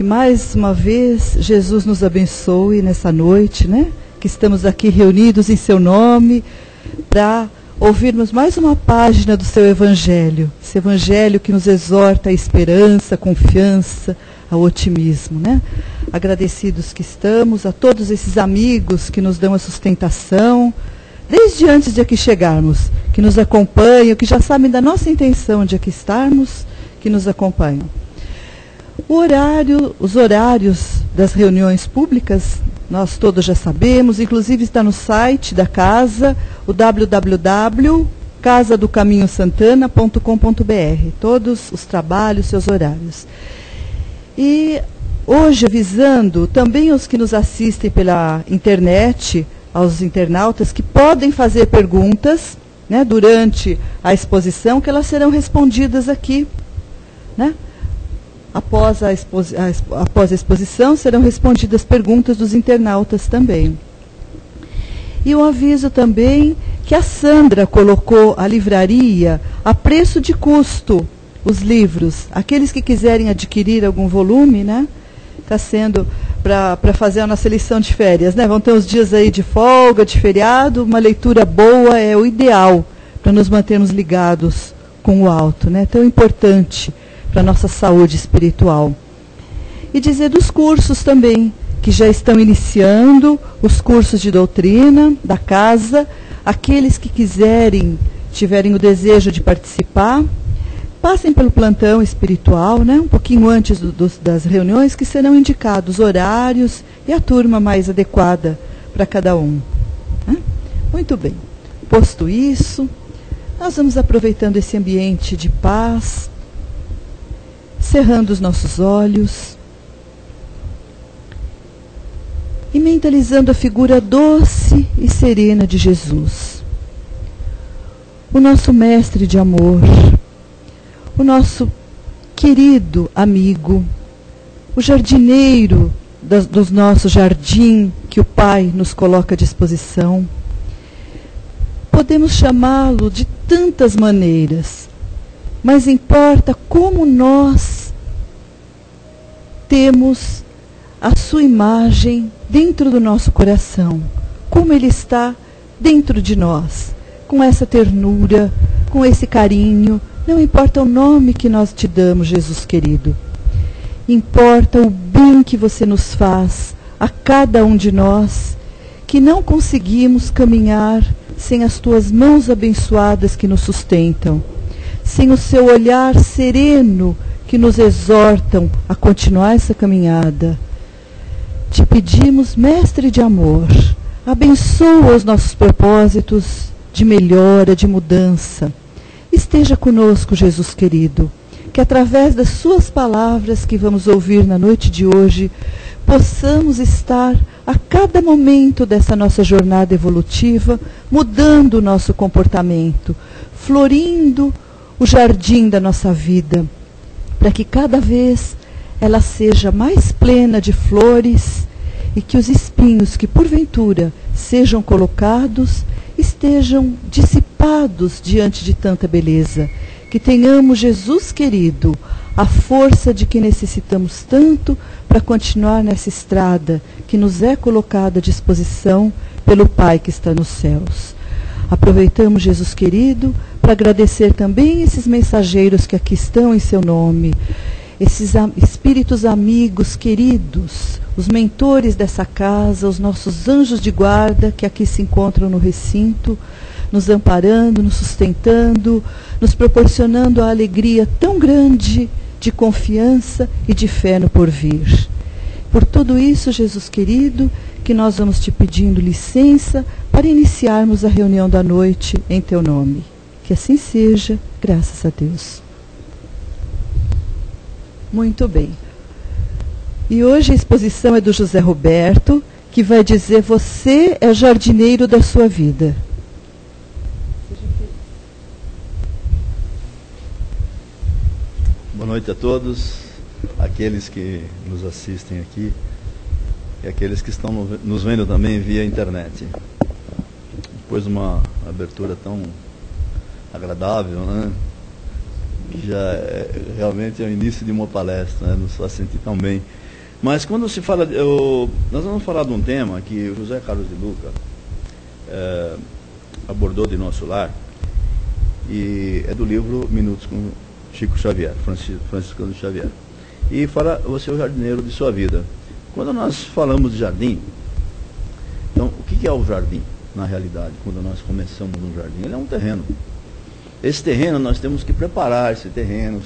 Que mais uma vez Jesus nos abençoe nessa noite, né? Que estamos aqui reunidos em seu nome para ouvirmos mais uma página do seu Evangelho. Esse Evangelho que nos exorta à esperança, à confiança, ao otimismo, né? Agradecidos que estamos a todos esses amigos que nos dão a sustentação, desde antes de aqui chegarmos, que nos acompanham, que já sabem da nossa intenção de aqui estarmos, que nos acompanham. Os horários das reuniões públicas, nós todos já sabemos, inclusive está no site da casa, o www.casadocaminhosantana.com.br, todos os trabalhos, seus horários. E hoje, avisando também os que nos assistem pela internet, aos internautas que podem fazer perguntas, né, durante a exposição, que elas serão respondidas aqui, né? Após a exposição, serão respondidas perguntas dos internautas também. E eu aviso também que a Sandra colocou a livraria a preço de custo, os livros. Aqueles que quiserem adquirir algum volume, né? Está sendo para fazer a nossa lição de férias, né? Vão ter uns dias aí de folga, de feriado, uma leitura boa é o ideal para nos mantermos ligados com o alto, né? Tão importante para a nossa saúde espiritual. E dizer dos cursos também, que já estão iniciando, os cursos de doutrina da casa, aqueles que quiserem, tiverem o desejo de participar, passem pelo plantão espiritual, né, um pouquinho antes das reuniões, que serão indicados horários e a turma mais adequada para cada um. Né? Muito bem. Posto isso, nós vamos aproveitando esse ambiente de paz, cerrando os nossos olhos e mentalizando a figura doce e serena de Jesus, o nosso mestre de amor, o nosso querido amigo, o jardineiro do nosso jardim que o Pai nos coloca à disposição. Podemos chamá-lo de tantas maneiras, mas importa como nós temos a sua imagem dentro do nosso coração, como ele está dentro de nós, com essa ternura, com esse carinho. Não importa o nome que nós te damos, Jesus querido. Importa o bem que você nos faz a cada um de nós, que não conseguimos caminhar sem as tuas mãos abençoadas que nos sustentam, sem o seu olhar sereno que nos exortam a continuar essa caminhada. Te pedimos, mestre de amor, abençoa os nossos propósitos de melhora, de mudança. Esteja conosco, Jesus querido, que através das suas palavras que vamos ouvir na noite de hoje, possamos estar a cada momento dessa nossa jornada evolutiva, mudando o nosso comportamento, florindo o jardim da nossa vida, para que cada vez ela seja mais plena de flores e que os espinhos que porventura sejam colocados estejam dissipados diante de tanta beleza. Que tenhamos, Jesus querido, a força de que necessitamos tanto para continuar nessa estrada que nos é colocada à disposição pelo Pai que está nos céus. Aproveitamos, Jesus querido, para agradecer também esses mensageiros que aqui estão em seu nome, esses espíritos amigos queridos, os mentores dessa casa, os nossos anjos de guarda que aqui se encontram no recinto, nos amparando, nos sustentando, nos proporcionando a alegria tão grande de confiança e de fé no porvir. Por tudo isso, Jesus querido, que nós vamos te pedindo licença para iniciarmos a reunião da noite em teu nome. Que assim seja, graças a Deus. Muito bem. E hoje a exposição é do José Roberto, que vai dizer: você é jardineiro da sua vida. Boa noite a todos, aqueles que nos assistem aqui e aqueles que estão nos vendo também via internet. Depois de uma abertura tão agradável, né? Que já realmente é o início de uma palestra, né? Nos faz sentir tão bem Mas quando se fala, nós vamos falar de um tema que o José Carlos de Luca abordou de Nosso Lar, e é do livro Minutos com Chico Xavier, Franciscano Xavier. E fala, você é o jardineiro de sua vida. Quando nós falamos de jardim, então, o que é o jardim, na realidade, quando nós começamos um jardim? Ele é um terreno. Esse terreno, nós temos que preparar esse terreno,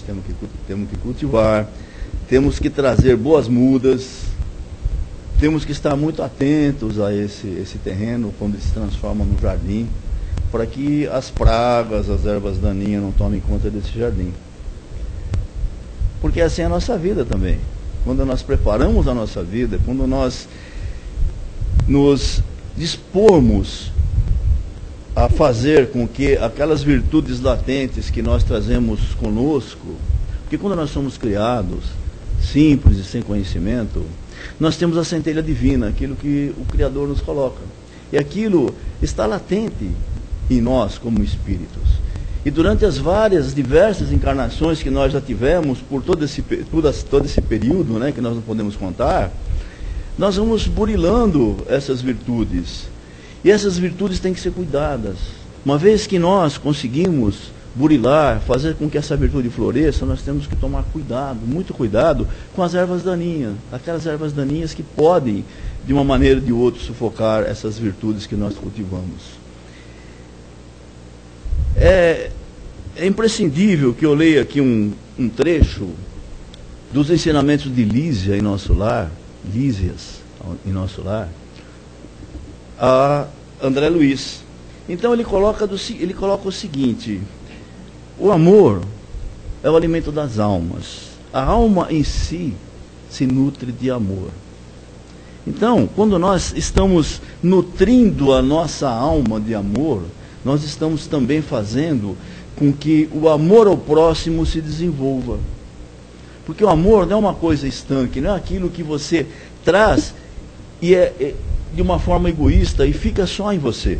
temos que cultivar, temos que trazer boas mudas, temos que estar muito atentos a esse terreno, quando ele se transforma num jardim, para que as pragas, as ervas daninhas não tomem conta desse jardim. Porque assim é a nossa vida também. Quando nós preparamos a nossa vida, quando nós nos dispormos a fazer com que aquelas virtudes latentes que nós trazemos conosco, porque quando nós somos criados, simples e sem conhecimento, nós temos a centelha divina, aquilo que o Criador nos coloca. E aquilo está latente em nós como espíritos. E durante as diversas encarnações que nós já tivemos, por todo esse período, né, que nós não podemos contar, nós vamos burilando essas virtudes. E essas virtudes têm que ser cuidadas. Uma vez que nós conseguimos burilar, fazer com que essa virtude floresça, nós temos que tomar cuidado, muito cuidado, com as ervas daninhas. Aquelas ervas daninhas que podem, de uma maneira ou de outra, sufocar essas virtudes que nós cultivamos. É imprescindível que eu leia aqui um trecho dos ensinamentos de Lísias em Nosso Lar, a André Luiz. Então ele coloca o seguinte: o amor é o alimento das almas. A alma em si se nutre de amor. Então, quando nós estamos nutrindo a nossa alma de amor, nós estamos também fazendo com que o amor ao próximo se desenvolva. Porque o amor não é uma coisa estanque, não é aquilo que você traz e é de uma forma egoísta e fica só em você.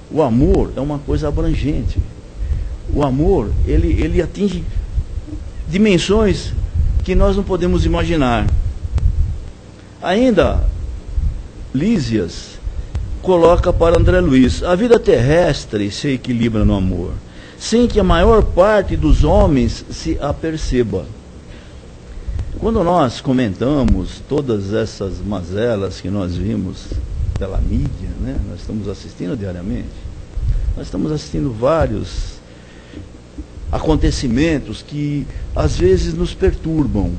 O amor é uma coisa abrangente. O amor, ele atinge dimensões que nós não podemos imaginar. Ainda, Lísias coloca para André Luiz: a vida terrestre se equilibra no amor, sem que a maior parte dos homens se aperceba. Quando nós comentamos todas essas mazelas que nós vimos pela mídia, né, nós estamos assistindo diariamente, nós estamos assistindo vários acontecimentos que às vezes nos perturbam.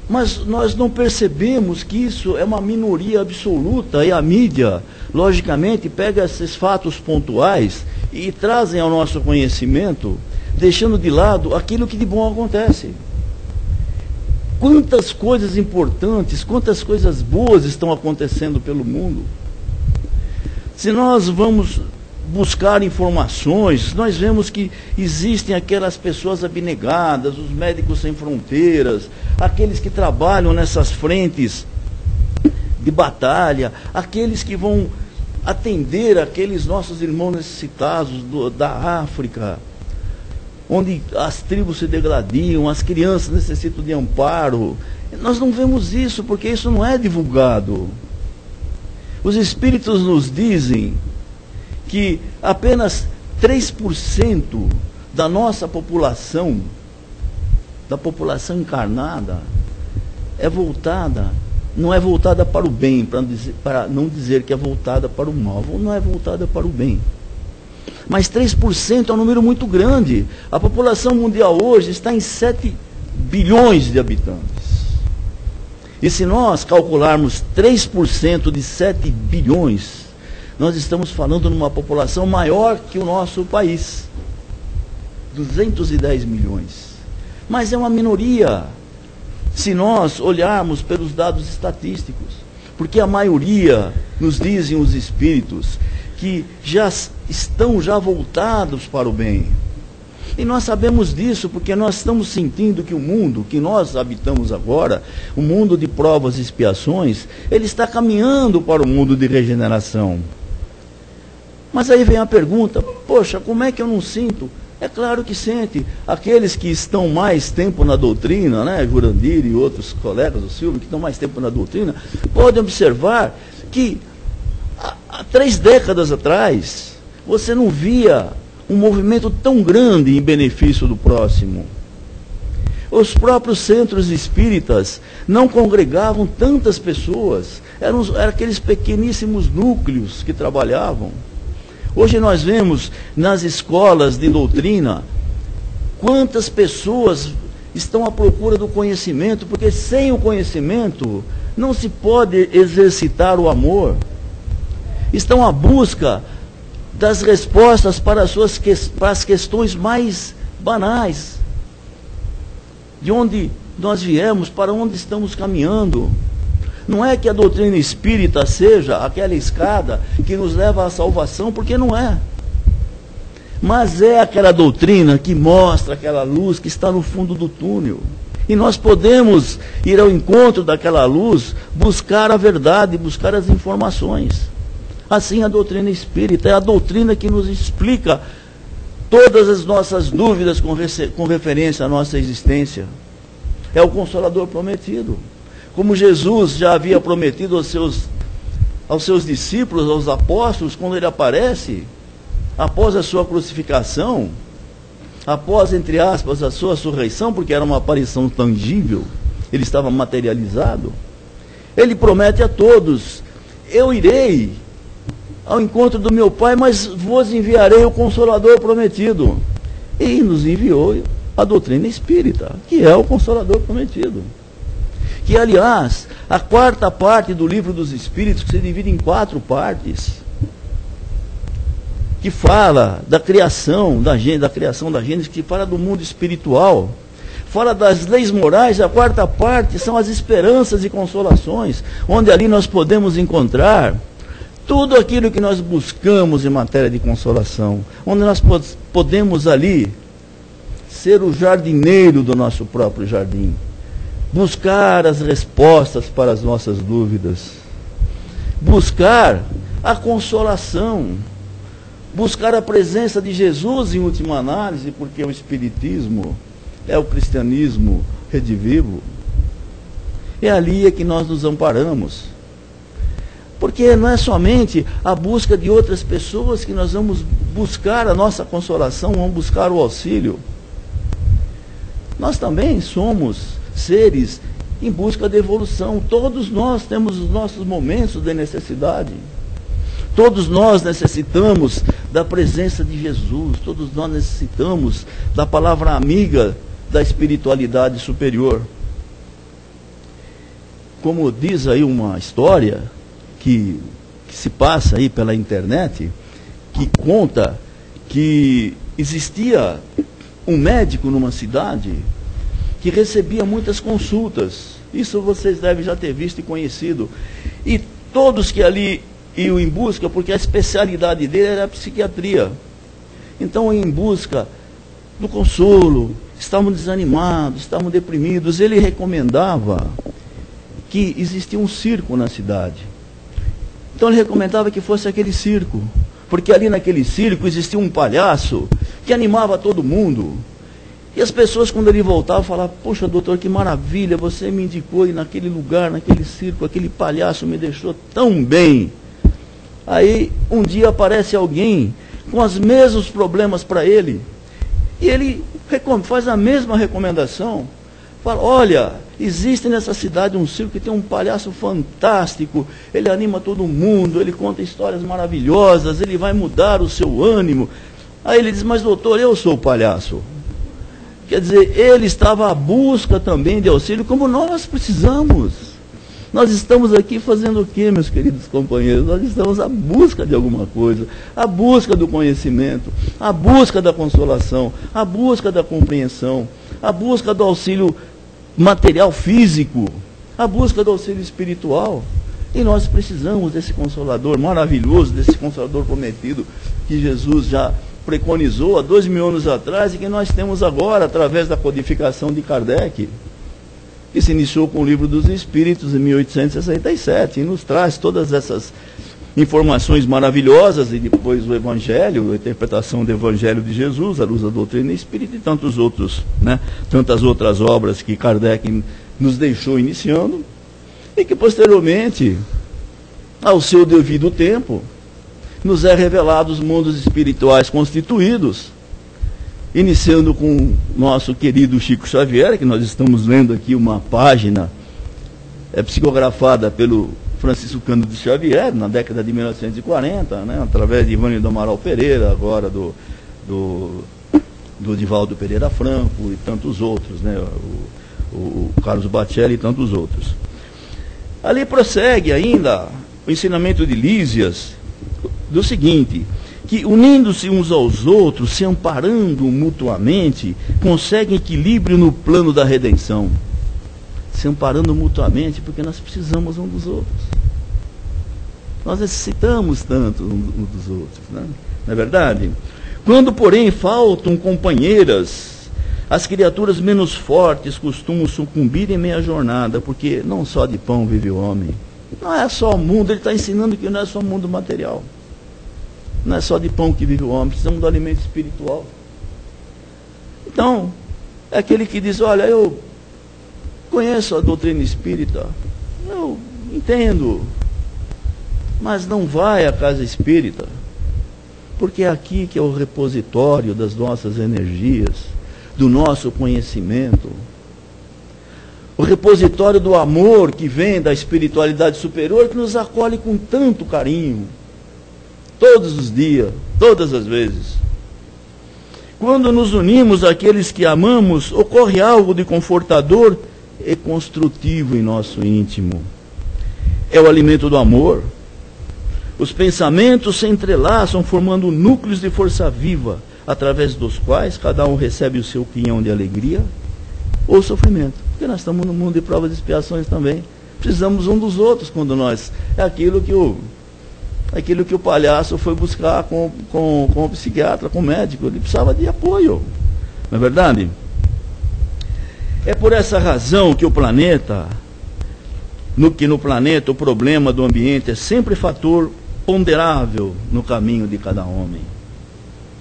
Mas nós não percebemos que isso é uma minoria absoluta, e a mídia, logicamente, pega esses fatos pontuais e trazem ao nosso conhecimento, deixando de lado aquilo que de bom acontece. Quantas coisas importantes, quantas coisas boas estão acontecendo pelo mundo. Se nós vamos buscar informações, nós vemos que existem aquelas pessoas abnegadas, os médicos sem fronteiras, aqueles que trabalham nessas frentes de batalha, aqueles que vão atender aqueles nossos irmãos necessitados da África, onde as tribos se degladiam, as crianças necessitam de amparo. Nós não vemos isso porque isso não é divulgado. Os espíritos nos dizem que apenas 3% da nossa população, da população encarnada, não é voltada para o bem, para não dizer que é voltada para o mal, não é voltada para o bem. Mas 3% é um número muito grande. A população mundial hoje está em 7 bilhões de habitantes. E se nós calcularmos 3% de 7 bilhões, nós estamos falando numa população maior que o nosso país. 210 milhões. Mas é uma minoria, se nós olharmos pelos dados estatísticos. Porque a maioria, nos dizem os espíritos, que estão voltados para o bem. E nós sabemos disso porque nós estamos sentindo que o mundo que nós habitamos agora, o mundo de provas e expiações, ele está caminhando para o mundo de regeneração. Mas aí vem a pergunta: poxa, como é que eu não sinto É claro que sente. Aqueles que estão mais tempo na doutrina, né, Jurandir e outros colegas do Silvio, que estão mais tempo na doutrina, podem observar que há 3 décadas atrás, você não via um movimento tão grande em benefício do próximo. Os próprios centros espíritas não congregavam tantas pessoas, eram aqueles pequeníssimos núcleos que trabalhavam. Hoje nós vemos nas escolas de doutrina quantas pessoas estão à procura do conhecimento, porque sem o conhecimento não se pode exercitar o amor. Estão à busca das respostas para as questões mais banais. De onde nós viemos, para onde estamos caminhando. Não é que a doutrina espírita seja aquela escada que nos leva à salvação, porque não é. Mas é aquela doutrina que mostra aquela luz que está no fundo do túnel. E nós podemos ir ao encontro daquela luz, buscar a verdade, buscar as informações. Assim a doutrina espírita é a doutrina que nos explica todas as nossas dúvidas com referência à nossa existência. É o Consolador prometido. Como Jesus já havia prometido aos seus discípulos, aos apóstolos, quando ele aparece, após a sua crucificação, após, entre aspas, a sua ressurreição, porque era uma aparição tangível, ele estava materializado, ele promete a todos: eu irei ao encontro do meu Pai, mas vos enviarei o Consolador prometido. E nos enviou a doutrina espírita, que é o Consolador prometido. Que, aliás, a 4ª parte do Livro dos Espíritos, que se divide em 4 partes, que fala da criação da Gênesis, que fala do mundo espiritual, fala das leis morais. A 4ª parte são as esperanças e consolações, onde ali nós podemos encontrar tudo aquilo que nós buscamos em matéria de consolação, onde nós podemos ali ser o jardineiro do nosso próprio jardim, buscar as respostas para as nossas dúvidas, buscar a consolação, buscar a presença de Jesus em última análise, porque o Espiritismo é o cristianismo redivivo. É ali é que nós nos amparamos. Porque não é somente a busca de outras pessoas que nós vamos buscar a nossa consolação, vamos buscar o auxílio. Nós também somos seres em busca de evolução. Todos nós temos os nossos momentos de necessidade. Todos nós necessitamos da presença de Jesus. Todos nós necessitamos da palavra amiga da espiritualidade superior. Como diz aí uma história que se passa aí pela internet, que conta que existia um médico numa cidade que recebia muitas consultas. Isso vocês devem já ter visto e conhecido. E todos que ali iam em busca, porque a especialidade dele era a psiquiatria. Então, em busca do consolo, estavam desanimados, estavam deprimidos. Ele recomendava que existia um circo na cidade. Então ele recomendava que fosse aquele circo, porque ali naquele circo existia um palhaço que animava todo mundo. E as pessoas, quando ele voltava, falavam: poxa, doutor, que maravilha, você me indicou ir naquele lugar, naquele circo, aquele palhaço me deixou tão bem. Aí, um dia aparece alguém com os mesmos problemas para ele, e ele faz a mesma recomendação. Fala: olha, existe nessa cidade um circo que tem um palhaço fantástico, ele anima todo mundo, ele conta histórias maravilhosas, ele vai mudar o seu ânimo. Aí ele diz: mas doutor, eu sou o palhaço. Quer dizer, ele estava à busca também de auxílio, como nós precisamos. Nós estamos aqui fazendo o quê, meus queridos companheiros? Nós estamos à busca de alguma coisa, à busca do conhecimento, à busca da consolação, à busca da compreensão, à busca do auxílio material, físico, à busca do auxílio espiritual. E nós precisamos desse Consolador maravilhoso, desse Consolador prometido, que Jesus já preconizou há 2000 anos atrás e que nós temos agora através da codificação de Kardec, que se iniciou com o Livro dos Espíritos em 1867 e nos traz todas essas informações maravilhosas, e depois o Evangelho, a interpretação do Evangelho de Jesus, à luz da doutrina espírita e tantos outros, né? Tantas outras obras que Kardec nos deixou iniciando, e que posteriormente, ao seu devido tempo, nos é revelado os mundos espirituais constituídos, iniciando com nosso querido Chico Xavier, que nós estamos lendo aqui uma página psicografada pelo Francisco Cândido Xavier, na década de 1940, né, através de Ivanildo Amaral Pereira, agora do Divaldo Pereira Franco e tantos outros, né, o Carlos Bacelli e tantos outros. Ali prossegue ainda o ensinamento de Lísias, do seguinte, que unindo-se uns aos outros, se amparando mutuamente, conseguem equilíbrio no plano da redenção. Se amparando mutuamente, porque nós precisamos um dos outros. Nós necessitamos tanto um dos outros, né? Não é verdade? Quando, porém, faltam companheiras, as criaturas menos fortes costumam sucumbir em meia jornada, porque não só de pão vive o homem. Não é só o mundo, ele está ensinando que não é só o mundo material. Não é só de pão que vive o homem, precisamos do alimento espiritual. Então, é aquele que diz, olha, eu conheço a doutrina espírita, eu entendo, mas não vai à casa espírita, porque é aqui que é o repositório das nossas energias, do nosso conhecimento, o repositório do amor que vem da espiritualidade superior, que nos acolhe com tanto carinho, todos os dias, todas as vezes. Quando nos unimos àqueles que amamos, ocorre algo de confortador e construtivo em nosso íntimo. É o alimento do amor. Os pensamentos se entrelaçam, formando núcleos de força viva, através dos quais cada um recebe o seu quinhão de alegria ou sofrimento. Porque nós estamos no mundo de provas e expiações também. Precisamos um dos outros quando nós... É aquilo que o palhaço foi buscar com o psiquiatra, com o médico. Ele precisava de apoio. Não é verdade? É por essa razão que no planeta o problema do ambiente é sempre fator ponderável no caminho de cada homem.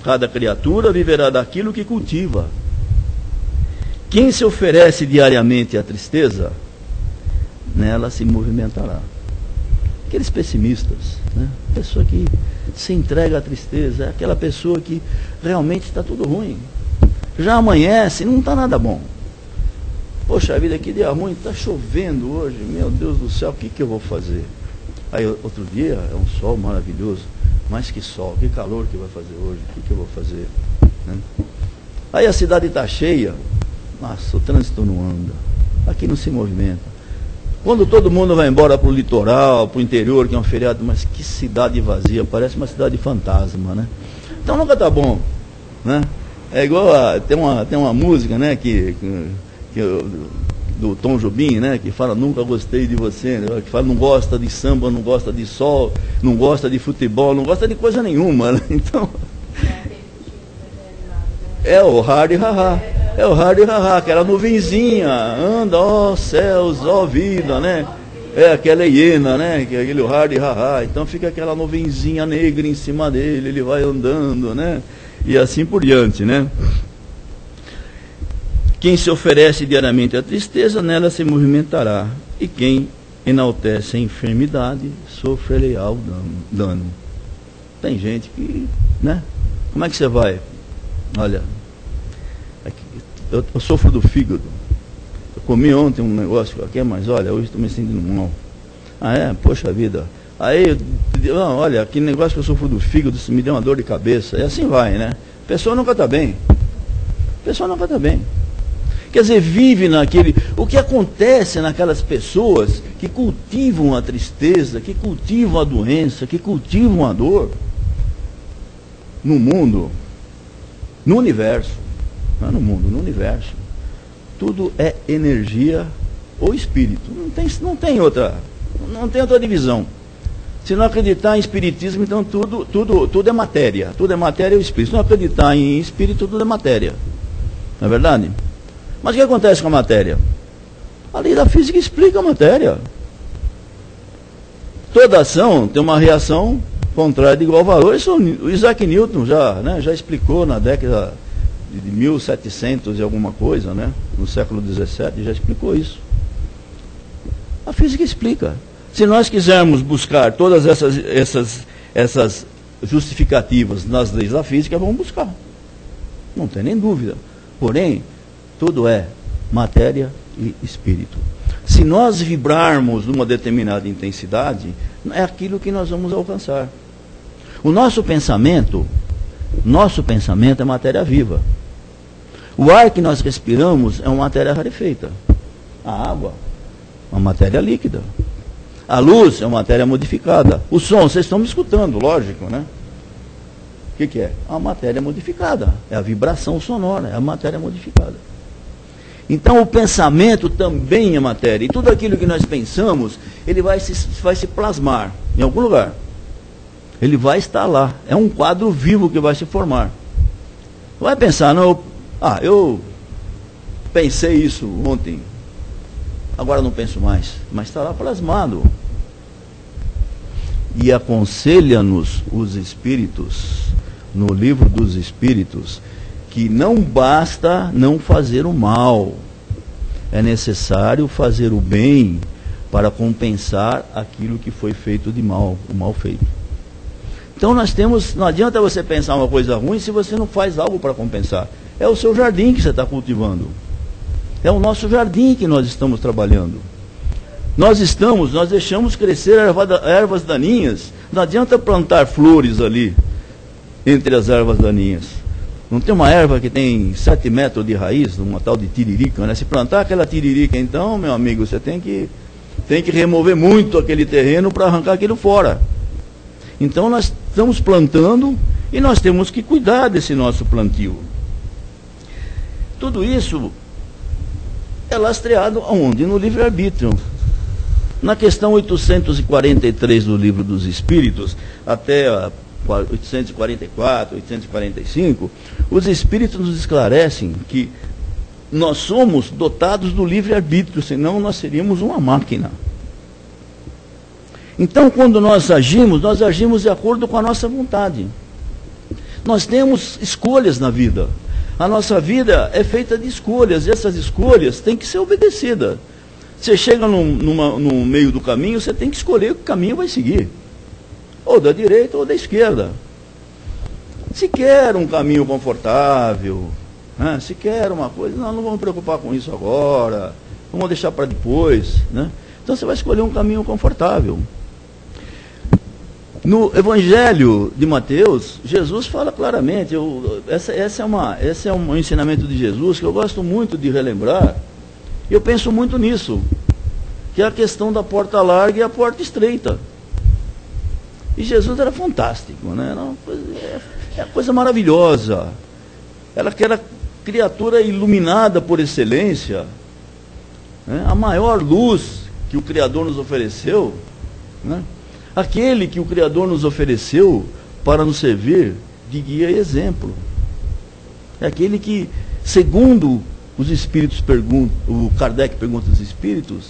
Cada criatura viverá daquilo que cultiva. Quem se oferece diariamente à tristeza, nela se movimentará. Aqueles pessimistas, né? Pessoa que se entrega à tristeza, é aquela pessoa que realmente está tudo ruim. Já amanhece, não está nada bom. Poxa vida, que dia ruim, está chovendo hoje, meu Deus do céu, o que eu vou fazer? Aí outro dia, é um sol maravilhoso, mas que sol, que calor que vai fazer hoje, o que eu vou fazer? Né? Aí a cidade está cheia, nossa, o trânsito não anda, aqui não se movimenta. Quando todo mundo vai embora para o litoral, para o interior, que é um feriado, mas que cidade vazia, parece uma cidade fantasma, né? Então nunca está bom, né? É igual tem uma música, né, do Tom Jobim, né, que fala nunca gostei de você, né, que fala não gosta de samba, não gosta de sol, não gosta de futebol, não gosta de coisa nenhuma, né? Então é o hard haha. É o hard haha, aquela nuvenzinha, anda, ó céus, ó vida, né? É aquela hiena, né? Que é aquele hard haha. Então fica aquela nuvenzinha negra em cima dele, ele vai andando, né? E assim por diante, né? Quem se oferece diariamente à tristeza, nela se movimentará. E quem enaltece a enfermidade, sofrerá o dano. Tem gente que, né? Como é que você vai? Olha... Eu sofro do fígado. Eu comi ontem um negócio aqui, mas olha, hoje estou me sentindo mal. Ah é? Poxa vida. Aí, não, olha, aquele negócio que eu sofro do fígado, me deu uma dor de cabeça. E assim vai, né? A pessoa nunca está bem. A pessoa nunca está bem. Quer dizer, vive naquele... O que acontece naquelas pessoas que cultivam a tristeza, que cultivam a doença, que cultivam a dor, no mundo, no universo, não é no mundo, no universo, tudo é energia ou espírito. Não tem outra divisão. Se não acreditar em espiritismo, então tudo é matéria. Tudo é matéria ou espírito. Se não acreditar em espírito, tudo é matéria. Não é verdade? Mas o que acontece com a matéria? A lei da física explica a matéria. toda ação tem uma reação contrária de igual valor. Isso o Isaac Newton já explicou na década de 1700 e alguma coisa, né? No século XVII, já explicou isso. A física explica. Se nós quisermos buscar todas essas justificativas nas leis da física, vamos buscar. Não tem nem dúvida. Porém, tudo é matéria e espírito. Se nós vibrarmos numa determinada intensidade, é aquilo que nós vamos alcançar. O nosso pensamento é matéria viva. O ar que nós respiramos é uma matéria rarefeita. A água, uma matéria líquida. A luz é uma matéria modificada. O som, vocês estão me escutando, lógico, né? O que é? A matéria modificada. É a vibração sonora, é a matéria modificada. Então o pensamento também é matéria. E tudo aquilo que nós pensamos, ele vai se plasmar em algum lugar. Ele vai estar lá. É um quadro vivo que vai se formar. Não vai pensar, não, eu pensei isso ontem, agora não penso mais. Mas está lá plasmado. E aconselha-nos os Espíritos, no livro dos Espíritos, que não basta não fazer o mal, é necessário fazer o bem para compensar aquilo que foi feito de mal, o mal feito. Então não adianta você pensar uma coisa ruim se você não faz algo para compensar. É o seu jardim que você está cultivando. É o nosso jardim que nós estamos trabalhando. Nós deixamos crescer ervas daninhas. Não adianta plantar flores ali, entre as ervas daninhas. Não tem uma erva que tem 7 metros de raiz, uma tal de tiririca, né? Se plantar aquela tiririca, então, meu amigo, você tem que remover muito aquele terreno para arrancar aquilo fora. Então nós estamos plantando e nós temos que cuidar desse nosso plantio. Tudo isso é lastreado aonde? No livre-arbítrio. Na questão 843 do Livro dos Espíritos, até 844, 845, os Espíritos nos esclarecem que nós somos dotados do livre-arbítrio, senão nós seríamos uma máquina. Então, quando nós agimos de acordo com a nossa vontade. Nós temos escolhas na vida. A nossa vida é feita de escolhas, e essas escolhas têm que ser obedecidas. Você chega no meio do caminho, você tem que escolher que caminho vai seguir. Ou da direita ou da esquerda. Se quer um caminho confortável, né? Se quer uma coisa, não vamos preocupar com isso agora, vamos deixar para depois, né? Então você vai escolher um caminho confortável. No Evangelho de Mateus, Jesus fala claramente, esse é um ensinamento de Jesus que eu gosto muito de relembrar, e eu penso muito nisso, que é a questão da porta larga e a porta estreita. E Jesus era fantástico, né? Era uma coisa maravilhosa. Era aquela criatura iluminada por excelência, né? A maior luz que o Criador nos ofereceu, né? Aquele que o Criador nos ofereceu para nos servir de guia e exemplo. É aquele que, segundo os Espíritos o Kardec pergunta aos Espíritos,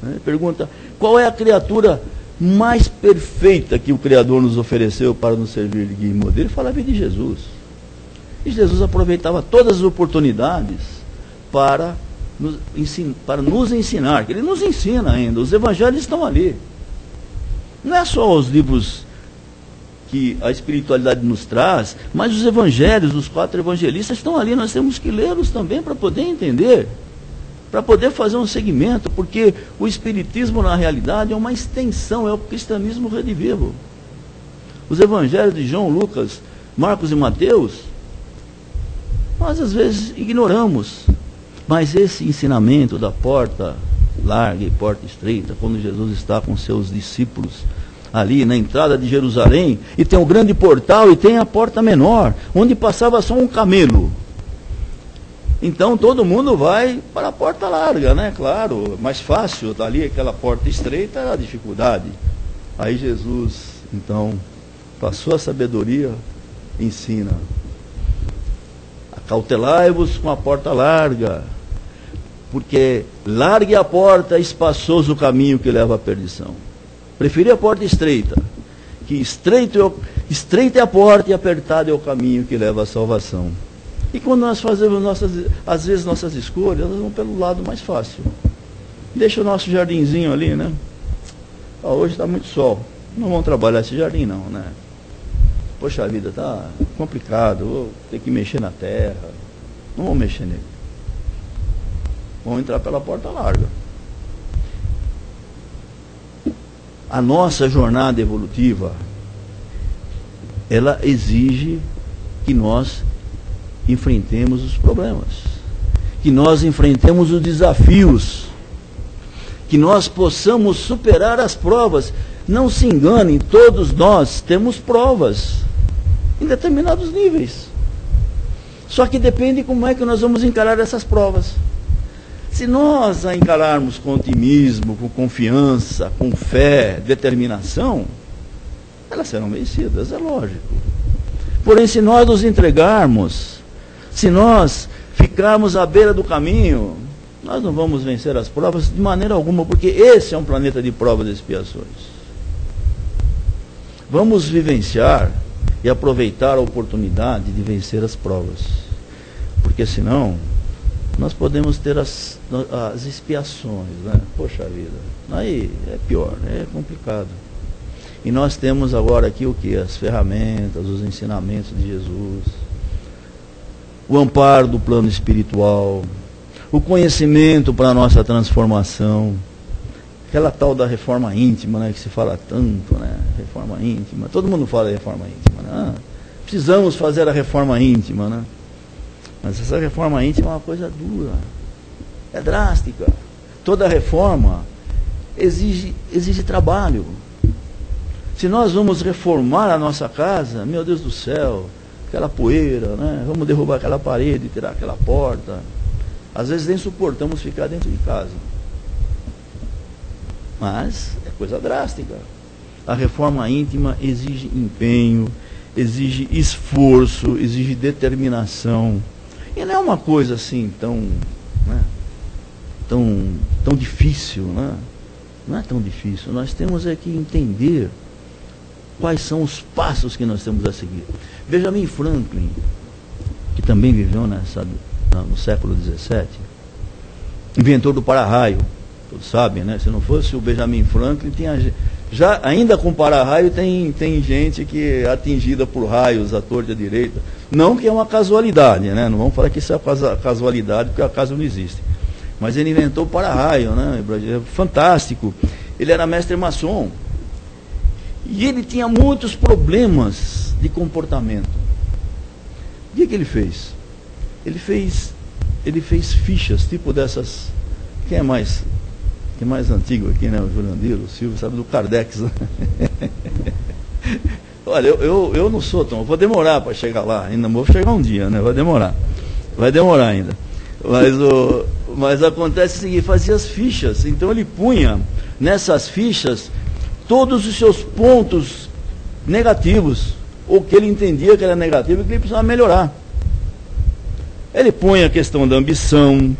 né? Pergunta, qual é a criatura mais perfeita que o Criador nos ofereceu para nos servir de guia e modelo? Ele falava de Jesus. E Jesus aproveitava todas as oportunidades para nos ensinar, que ele nos ensina ainda. Os evangelhos estão ali. Não é só os livros que a espiritualidade nos traz, mas os evangelhos, os 4 evangelistas estão ali. Nós temos que lê-los também para poder entender, para poder fazer um segmento, porque o espiritismo na realidade é uma extensão, é o cristianismo redivivo. Os evangelhos de João, Lucas, Marcos e Mateus, nós às vezes ignoramos, mas esse ensinamento da porta larga e porta estreita, quando Jesus está com seus discípulos ali na entrada de Jerusalém, e tem um grande portal e tem a porta menor, onde passava só um camelo. Então todo mundo vai para a porta larga, né? Claro, mais fácil, dali aquela porta estreita era a dificuldade. Aí Jesus, então, passou a sabedoria, ensina: acautelai-vos com a porta larga, porque larga é a porta, espaçoso o caminho que leva à perdição. Preferi a porta estreita, que estreita é a porta e apertado é o caminho que leva à salvação. E quando nós fazemos às vezes nossas escolhas, nós vamos pelo lado mais fácil. Deixa o nosso jardinzinho ali, né? Hoje está muito sol, não vamos trabalhar esse jardim não, né? Poxa vida, está complicado, vou ter que mexer na terra. Não vamos mexer nele. Vamos entrar pela porta larga. A nossa jornada evolutiva, ela exige que nós enfrentemos os problemas, que nós enfrentemos os desafios, que nós possamos superar as provas. Não se enganem, todos nós temos provas em determinados níveis. Só que depende como é que nós vamos encarar essas provas. Se nós a encararmos com otimismo, com confiança, com fé, determinação, elas serão vencidas, é lógico. Porém, se nós nos entregarmos, se nós ficarmos à beira do caminho, nós não vamos vencer as provas de maneira alguma, porque esse é um planeta de provas e expiações. Vamos vivenciar e aproveitar a oportunidade de vencer as provas, porque senão nós podemos ter as expiações, né? Poxa vida, aí é pior, é complicado. E nós temos agora aqui o que? As ferramentas, os ensinamentos de Jesus, o amparo do plano espiritual, o conhecimento para a nossa transformação, aquela tal da reforma íntima, né, que se fala tanto, né? Reforma íntima, todo mundo fala de reforma íntima, né? Precisamos fazer a reforma íntima, né? Mas essa reforma íntima é uma coisa dura, é drástica. Toda reforma exige trabalho. Se nós vamos reformar a nossa casa, meu Deus do céu, aquela poeira, né? Vamos derrubar aquela parede, tirar aquela porta. Às vezes nem suportamos ficar dentro de casa. Mas é coisa drástica. A reforma íntima exige empenho, exige esforço, exige determinação. E não é uma coisa assim tão, né, tão difícil, né? Não é tão difícil. Nós temos é que entender quais são os passos que nós temos a seguir. Benjamin Franklin, que também viveu no século XVII, inventor do para-raio. Todos sabem, né? Se não fosse o Benjamin Franklin, ainda com para-raio tem gente que é atingida por raios à torta e à direita. Não que é uma casualidade, né? Não vamos falar que isso é casualidade, porque acaso não existe. Mas ele inventou o para-raio, né? Fantástico. Ele era mestre maçom. E ele tinha muitos problemas de comportamento. O que ele fez? Ele fez fichas, tipo dessas. Quem é mais antigo aqui, né? O Jurandir, o Silvio, sabe do Kardec. Né? Olha, eu não sou tão. Vou demorar para chegar lá, ainda vou chegar um dia, né? Vai demorar ainda. Mas acontece o seguinte: fazia as fichas, então ele punha nessas fichas todos os seus pontos negativos, ou que ele entendia que era negativo e que ele precisava melhorar. Ele punha a questão da ambição,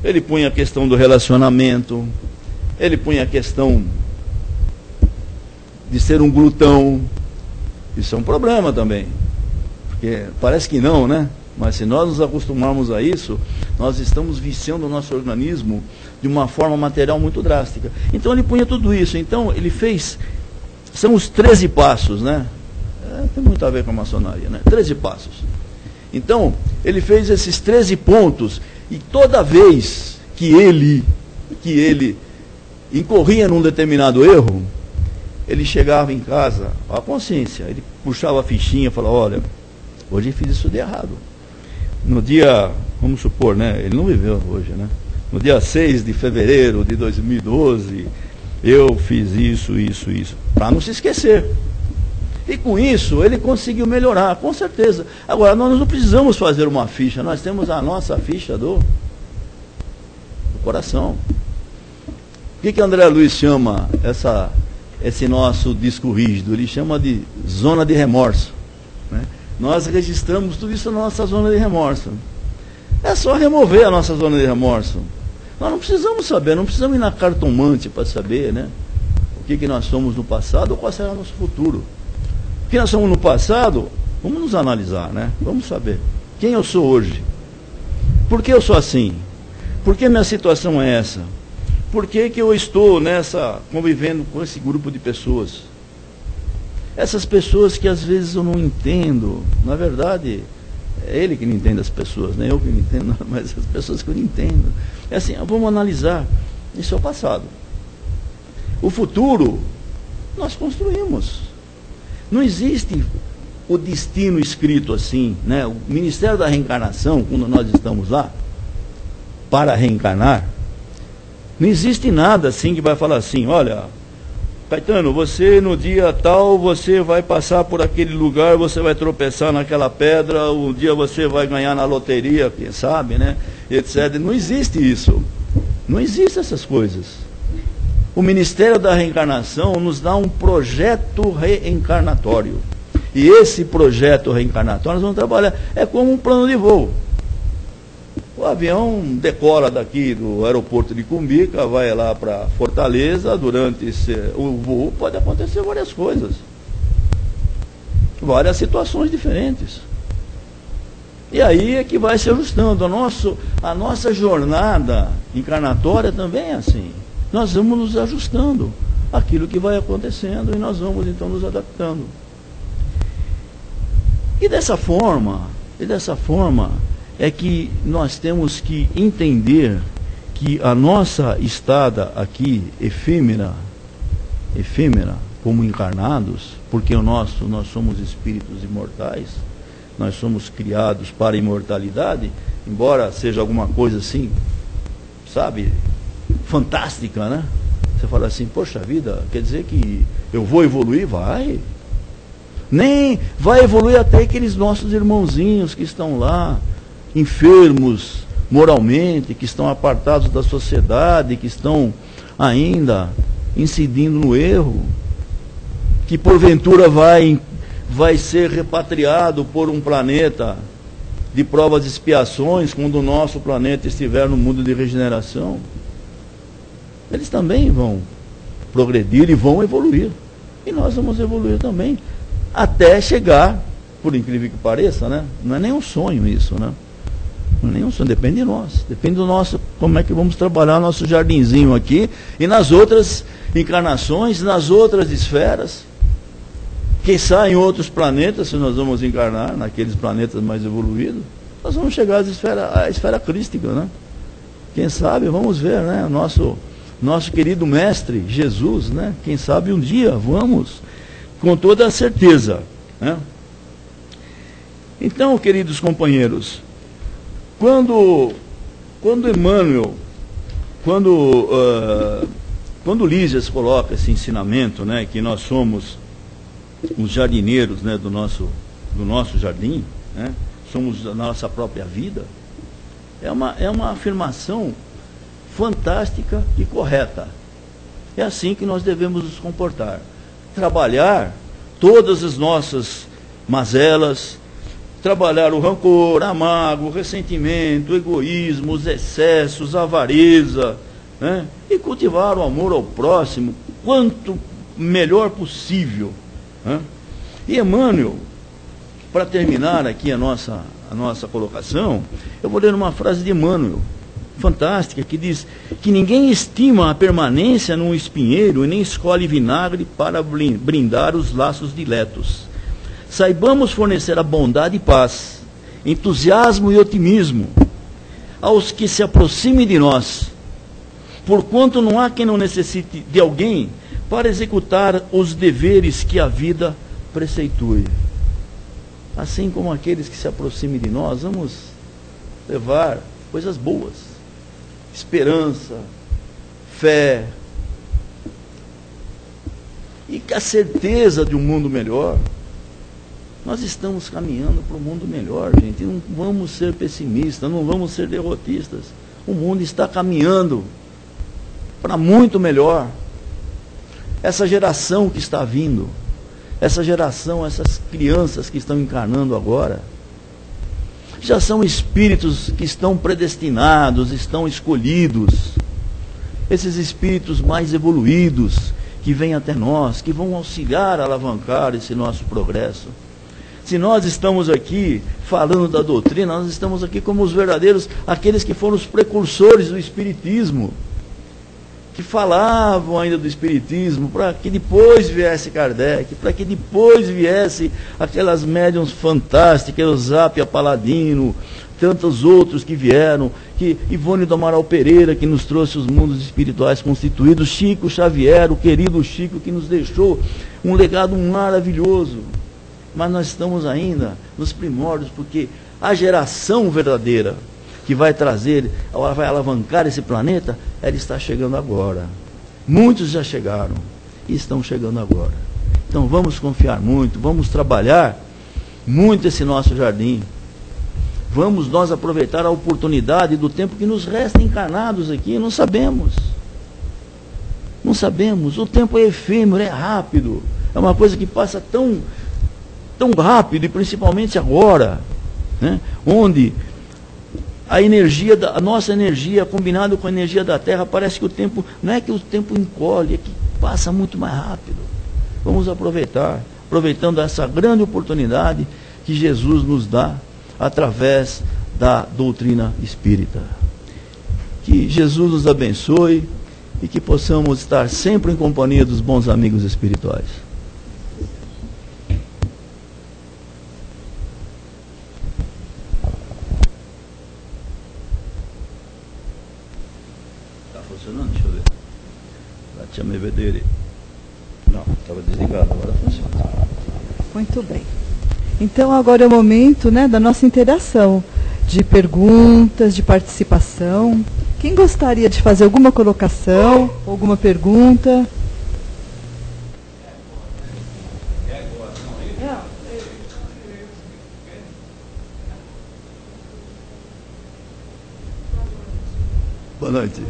ele punha a questão do relacionamento, ele punha a questão de ser um glutão. Isso é um problema também, porque parece que não, né? Mas se nós nos acostumarmos a isso, nós estamos viciando o nosso organismo de uma forma material muito drástica. Então ele punha tudo isso. Então ele fez, são os 13 passos, né? Tem muito a ver com a maçonaria, né? 13 passos. Então, ele fez esses 13 pontos, e toda vez que ele incorria num determinado erro, ele chegava em casa, a consciência, ele puxava a fichinha e falava: olha, hoje eu fiz isso de errado. No dia, vamos supor, né, ele não viveu hoje, né? No dia 6 de fevereiro de 2012, eu fiz isso, para não se esquecer. E com isso, ele conseguiu melhorar, com certeza. Agora, nós não precisamos fazer uma ficha, nós temos a nossa ficha do coração. O que André Luiz chama esse nosso disco rígido? Ele chama de zona de remorso, né? Nós registramos tudo isso na nossa zona de remorso. É só remover a nossa zona de remorso. Nós não precisamos saber, não precisamos ir na cartomante para saber, né, o que nós somos no passado ou qual será o nosso futuro. O que nós somos no passado, vamos nos analisar, né? Vamos saber quem eu sou hoje. Por que eu sou assim? Por que minha situação é essa? Por que eu estou convivendo com esse grupo de pessoas? Essas pessoas que às vezes eu não entendo. Na verdade, é ele que não entende as pessoas, não é eu que não entendo, mas as pessoas que eu não entendo. É assim, vamos analisar. Isso é o passado. O futuro, nós construímos. Não existe o destino escrito assim, né? O Ministério da Reencarnação, quando nós estamos lá, para reencarnar, não existe nada assim que vai falar assim, olha, Caetano, você no dia tal, você vai passar por aquele lugar, você vai tropeçar naquela pedra, um dia você vai ganhar na loteria, quem sabe, né? Etc. Não existe isso. Não existem essas coisas. O Ministério da Reencarnação nos dá um projeto reencarnatório. E esse projeto reencarnatório nós vamos trabalhar. É como um plano de voo. O avião decola daqui do aeroporto de Cumbica, vai lá para Fortaleza. Durante o voo pode acontecer várias coisas. Várias situações diferentes. E aí é que vai se ajustando. A nossa jornada encarnatória também é assim. Nós vamos nos ajustando àquilo que vai acontecendo e nós vamos então nos adaptando. E dessa forma é que nós temos que entender que a nossa estada aqui efêmera como encarnados, porque nós somos espíritos imortais, nós somos criados para a imortalidade, embora seja alguma coisa assim, sabe, fantástica, né? Você fala assim, poxa vida, quer dizer que eu vou evoluir? Vai. Nem vai evoluir até aqueles nossos irmãozinhos que estão lá, enfermos moralmente, que estão apartados da sociedade, que estão ainda incidindo no erro, que porventura vai ser repatriado por um planeta de provas e expiações, quando o nosso planeta estiver no mundo de regeneração. Eles também vão progredir e vão evoluir. E nós vamos evoluir também. Até chegar, por incrível que pareça, né? Não é nem um sonho isso, né? Não é nem um sonho, depende de nós. Depende do nosso, como é que vamos trabalhar nosso jardinzinho aqui e nas outras encarnações, nas outras esferas. Quem sabe em outros planetas, se nós vamos encarnar naqueles planetas mais evoluídos, nós vamos chegar à esfera crística, né? Quem sabe, vamos ver, né? Nosso querido mestre Jesus, né? Quem sabe um dia vamos, com toda a certeza, né? Então, queridos companheiros, quando Emmanuel, quando Lísias coloca esse ensinamento, né, que nós somos os jardineiros, né, do nosso jardim, né, somos a nossa própria vida, é uma afirmação fantástica e correta. É assim que nós devemos nos comportar. Trabalhar todas as nossas mazelas, trabalhar o rancor, a mágoa, o ressentimento, o egoísmo, os excessos, a avareza, né? E cultivar o amor ao próximo quanto melhor possível, né? E Emmanuel, para terminar aqui a nossa colocação, eu vou ler uma frase de Emmanuel, fantástica, que diz que ninguém estima a permanência num espinheiro e nem escolhe vinagre para brindar os laços diletos. Saibamos fornecer a bondade e paz, entusiasmo e otimismo aos que se aproximem de nós, porquanto não há quem não necessite de alguém para executar os deveres que a vida preceitue. Assim como aqueles que se aproximem de nós, vamos levar coisas boas, esperança, fé, e a certeza de um mundo melhor. Nós estamos caminhando para um mundo melhor, gente. Não vamos ser pessimistas, não vamos ser derrotistas. O mundo está caminhando para muito melhor. Essa geração que está vindo, essa geração, essas crianças que estão encarnando agora, já são espíritos que estão predestinados, estão escolhidos. Esses espíritos mais evoluídos, que vêm até nós, que vão auxiliar a alavancar esse nosso progresso. Se nós estamos aqui falando da doutrina, nós estamos aqui como os verdadeiros, aqueles que foram os precursores do Espiritismo, que falavam ainda do Espiritismo, para que depois viesse Kardec, para que depois viesse aquelas médiuns fantásticas, Eusápia Paladino, tantos outros que vieram, que Ivone do Amaral Pereira, que nos trouxe os mundos espirituais constituídos, Chico Xavier, o querido Chico, que nos deixou um legado maravilhoso. Mas nós estamos ainda nos primórdios, porque a geração verdadeira que vai trazer, vai alavancar esse planeta, ela está chegando agora. Muitos já chegaram e estão chegando agora. Então vamos confiar muito, vamos trabalhar muito esse nosso jardim. Vamos nós aproveitar a oportunidade do tempo que nos resta encarnados aqui. Não sabemos. Não sabemos. O tempo é efêmero, é rápido. É uma coisa que passa tão rápido, e principalmente agora, né? Onde a nossa energia combinada com a energia da Terra, parece que o tempo, não é que o tempo encolhe, é que passa muito mais rápido. Vamos aproveitar, aproveitando essa grande oportunidade que Jesus nos dá através da doutrina espírita. Que Jesus nos abençoe e que possamos estar sempre em companhia dos bons amigos espirituais. Funcionando? Deixa eu ver. Tinha vedere. Não, estava desligado, agora funciona. Muito bem. Então agora é o momento, né, da nossa interação, de perguntas, de participação. Quem gostaria de fazer alguma colocação, alguma pergunta? Boa noite.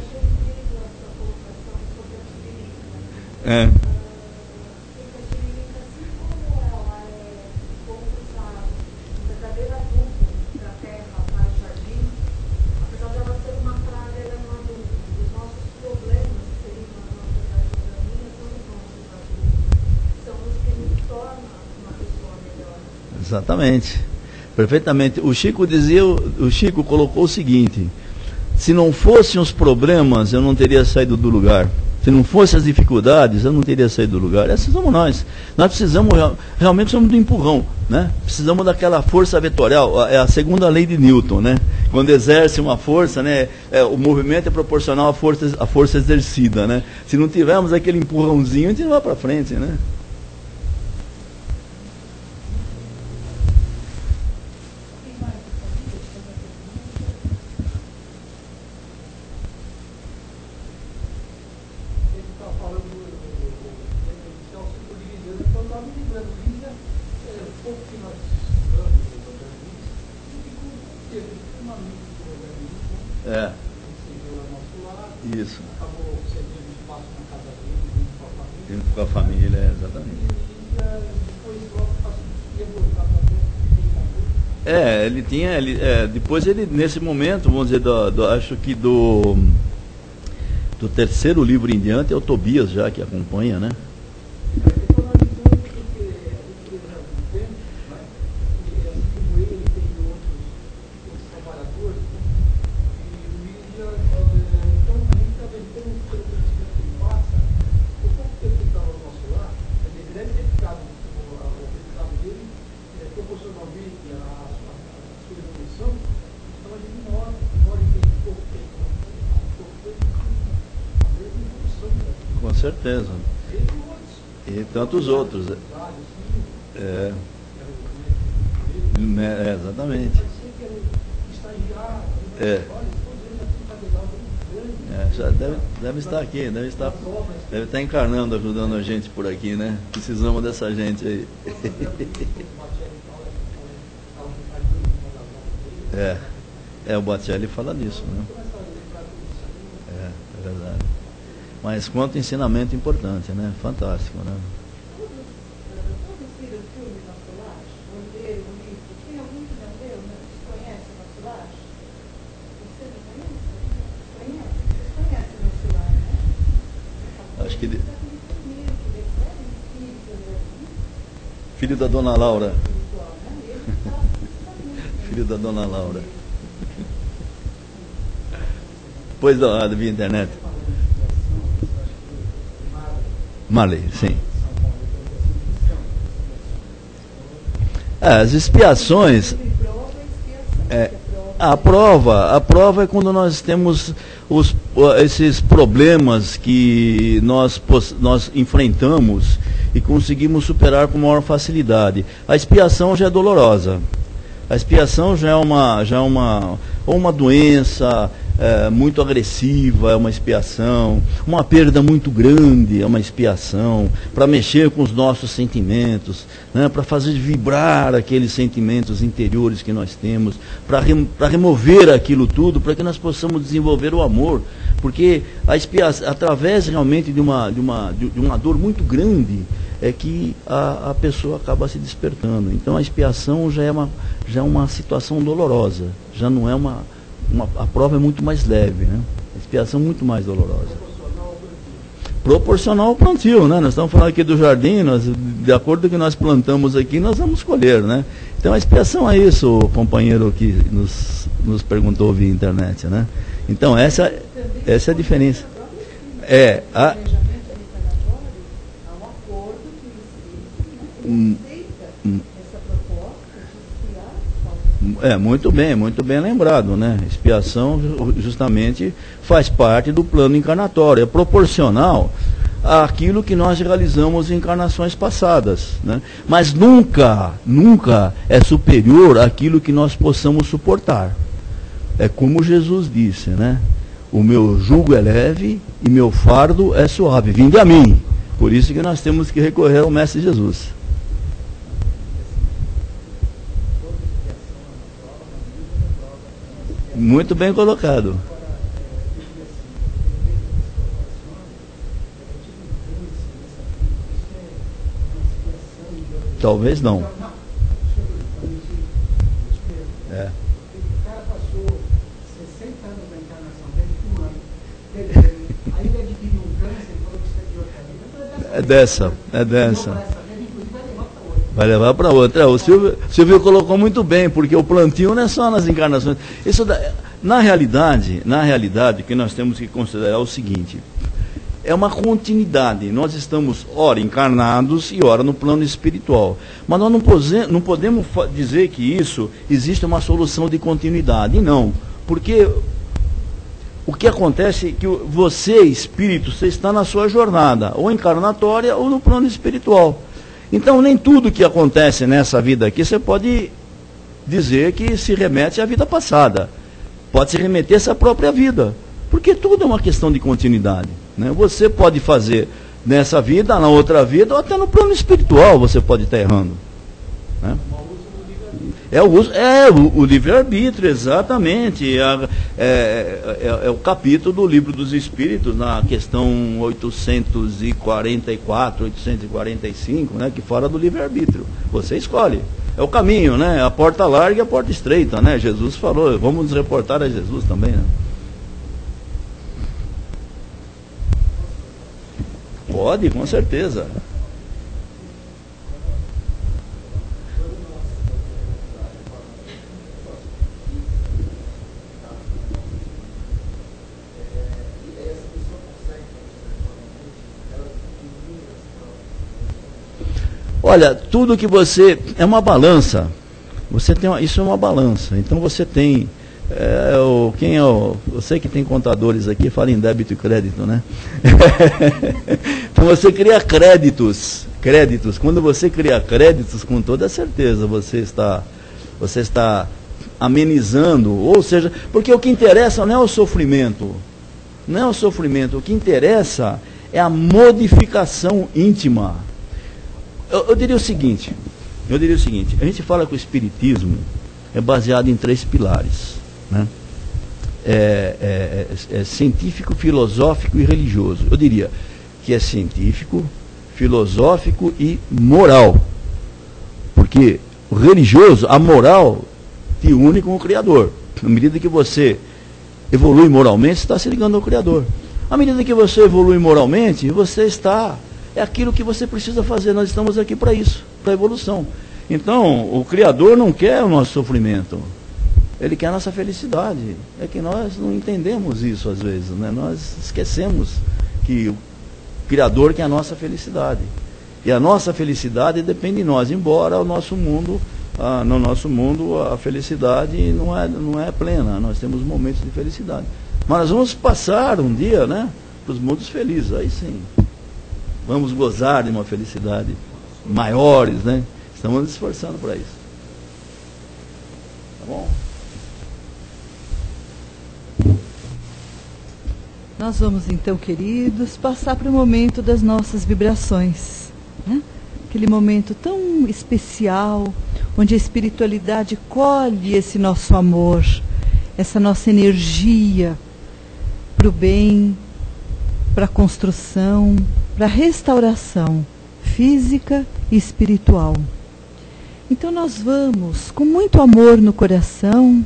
Exatamente. Perfeitamente. O Chico colocou o seguinte: se não fossem os problemas, eu não teria saído do lugar. Se não fossem as dificuldades, eu não teria saído do lugar. Essas somos nós. Nós precisamos, realmente precisamos do empurrão, né? Precisamos daquela força vetorial, é a segunda lei de Newton, né? Quando exerce uma força, né, o movimento é proporcional à força exercida, né? Se não tivermos aquele empurrãozinho, a gente não vai para frente, né? Isso. Com a família, exatamente. Ele tinha, depois ele, nesse momento, vamos dizer, acho que do terceiro livro em diante, é o Tobias já que acompanha, né? Com certeza. E tantos outros. Exatamente. Já deve estar aqui, deve estar encarnando, ajudando a gente por aqui, né? Precisamos dessa gente aí. O Batelli fala nisso, né? É verdade. Mas quanto ensinamento importante, né? Fantástico, né? Acho que Filho da dona Laura. Filho da dona Laura. Pois da via internet. Marley, sim. As expiações. A prova é quando nós temos esses problemas que nós enfrentamos e conseguimos superar com maior facilidade. A expiação já é dolorosa. A expiação já é uma doença muito agressiva, é uma expiação. Uma perda muito grande é uma expiação. Para mexer com os nossos sentimentos, né, para fazer vibrar aqueles sentimentos interiores que nós temos, para remover aquilo tudo, para que nós possamos desenvolver o amor. Porque a expiação, através realmente de uma dor muito grande, é que a pessoa acaba se despertando. Então a expiação já é uma situação dolorosa, já não é a prova é muito mais leve, né? A expiação é muito mais dolorosa. Proporcional ao plantio, né? Nós estamos falando aqui do jardim, de acordo com o que nós plantamos aqui, nós vamos colher, né? Então a expiação é isso, o companheiro que nos perguntou via internet, né? Então essa é a diferença. Muito bem lembrado, né? Expiação justamente faz parte do plano encarnatório, é proporcional àquilo que nós realizamos em encarnações passadas, né? Mas nunca é superior àquilo que nós possamos suportar. É como Jesus disse, né? O meu jugo é leve e meu fardo é suave, vinde a mim. Por isso que nós temos que recorrer ao Mestre Jesus. Muito bem colocado. Talvez não. O cara passou 60 anos da encarnação dele fumando. Aí ele adquiriu um câncer e falou que isso é de outra vida. É dessa. Vai levar para outra. O Silvio colocou muito bem, porque o plantio não é só nas encarnações. Na realidade, o que nós temos que considerar é o seguinte: é uma continuidade. Nós estamos, ora, encarnados e ora no plano espiritual. Mas nós não podemos dizer que isso existe uma solução de continuidade. Não. Porque o que acontece é que você, espírito, você está na sua jornada, ou encarnatória ou no plano espiritual. Então, nem tudo que acontece nessa vida aqui, você pode dizer que se remete à vida passada. Pode se remeter a essa própria vida. Porque tudo é uma questão de continuidade, né? Você pode fazer nessa vida, na outra vida, ou até no plano espiritual você pode estar errando, né? O livre-arbítrio, exatamente. É o capítulo do Livro dos Espíritos, na questão 844, 845, né, que fala do livre-arbítrio. Você escolhe. É o caminho, né? A porta larga e a porta estreita, né? Jesus falou, vamos nos reportar a Jesus também, né? Pode, com certeza. Olha, tudo que você... É uma balança. Isso é uma balança. Então você tem... Você que tem contadores aqui, fala em débito e crédito, né? Então você cria créditos. Quando você cria créditos, com toda certeza, você está amenizando. Ou seja, porque o que interessa não é o sofrimento. O que interessa é a modificação íntima. Eu diria o seguinte, a gente fala que o Espiritismo é baseado em 3 pilares, né? É científico, filosófico e religioso. Eu diria que é científico, filosófico e moral. Porque o religioso, a moral, te une com o Criador. À medida que você evolui moralmente, você está se ligando ao Criador. À medida que você evolui moralmente, você está... É aquilo que você precisa fazer, nós estamos aqui para isso, para a evolução. Então, o Criador não quer o nosso sofrimento, Ele quer a nossa felicidade. É que nós não entendemos isso às vezes, né? Nós esquecemos que o Criador quer a nossa felicidade. E a nossa felicidade depende de nós, embora no nosso mundo a felicidade não é plena, nós temos momentos de felicidade. Mas nós vamos passar um dia, né, para os mundos felizes, aí sim. Vamos gozar de uma felicidade maiores, né? Estamos nos esforçando para isso. Tá bom? Nós vamos então, queridos, passar para o momento das nossas vibrações, né? Aquele momento tão especial, onde a espiritualidade colhe esse nosso amor, essa nossa energia para o bem, para a construção, para a restauração física e espiritual. Então nós vamos, com muito amor no coração,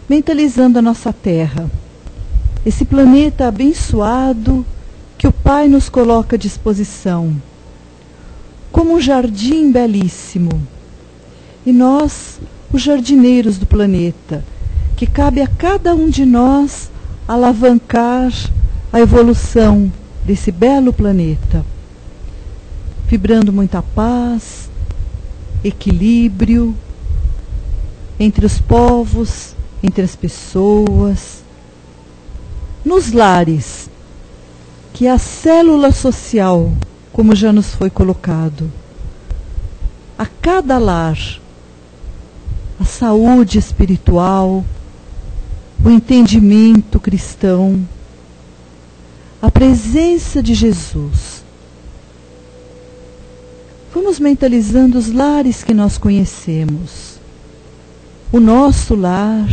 mentalizando a nossa Terra, esse planeta abençoado que o Pai nos coloca à disposição, como um jardim belíssimo. E nós, os jardineiros do planeta, que cabe a cada um de nós alavancar a evolução desse belo planeta, vibrando muita paz, equilíbrio entre os povos, entre as pessoas, nos lares, que é a célula social, como já nos foi colocado. A cada lar, a saúde espiritual, o entendimento cristão, a presença de Jesus. Vamos mentalizando os lares que nós conhecemos. O nosso lar,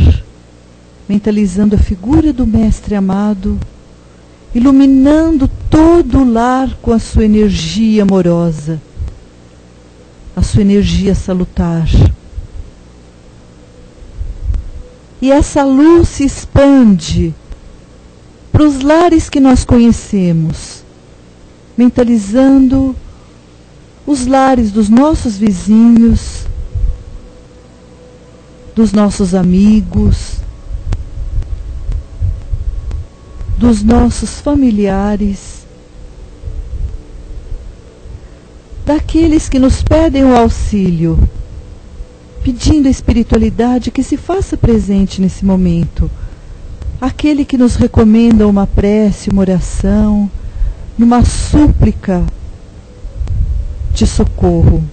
mentalizando a figura do Mestre amado, iluminando todo o lar com a sua energia amorosa, a sua energia salutar. E essa luz se expande para os lares que nós conhecemos, mentalizando os lares dos nossos vizinhos, dos nossos amigos, dos nossos familiares, daqueles que nos pedem o auxílio, pedindo a espiritualidade que se faça presente nesse momento. Aquele que nos recomenda uma prece, uma oração, numa súplica de socorro.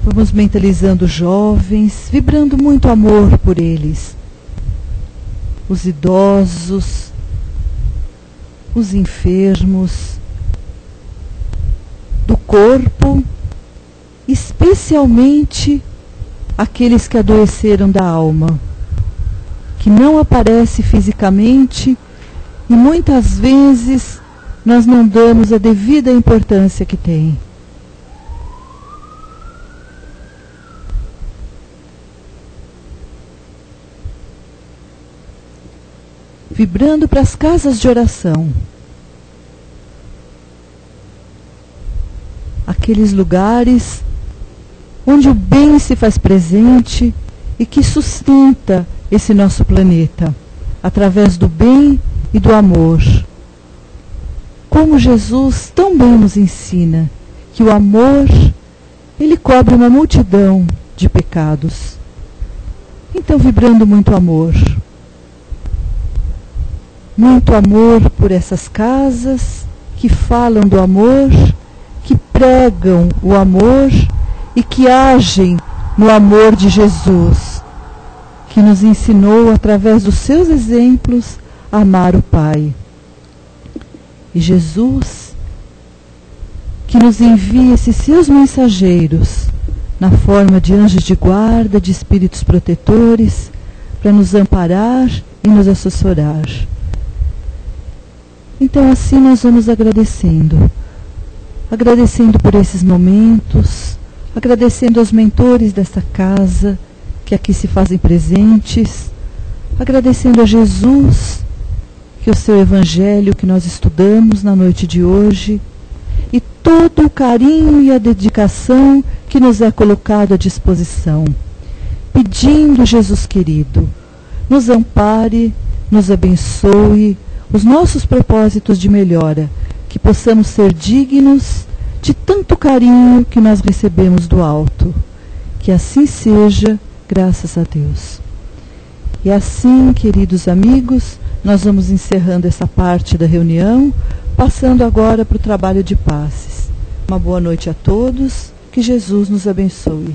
Vamos mentalizando os jovens, vibrando muito amor por eles. Os idosos, os enfermos do corpo, especialmente aqueles que adoeceram da alma, que não aparece fisicamente e muitas vezes nós não damos a devida importância que tem. Vibrando para as casas de oração, aqueles lugares onde o bem se faz presente e que sustenta esse nosso planeta, através do bem e do amor. Como Jesus tão bem nos ensina, que o amor, ele cobre uma multidão de pecados. Então, vibrando muito amor por essas casas que falam do amor, que pregam o amor e que agem no amor de Jesus, que nos ensinou através dos seus exemplos a amar o Pai. E Jesus, que nos envia esses seus mensageiros na forma de anjos de guarda, de espíritos protetores, para nos amparar e nos assessorar. Então assim nós vamos agradecendo por esses momentos, agradecendo aos mentores desta casa, que aqui se fazem presentes, agradecendo a Jesus que o seu Evangelho que nós estudamos na noite de hoje e todo o carinho e a dedicação que nos é colocado à disposição, pedindo, Jesus querido, nos ampare, nos abençoe os nossos propósitos de melhora, que possamos ser dignos de tanto carinho que nós recebemos do alto. Que assim seja, graças a Deus. E assim, queridos amigos, nós vamos encerrando essa parte da reunião, passando agora para o trabalho de passes. Uma boa noite a todos, que Jesus nos abençoe.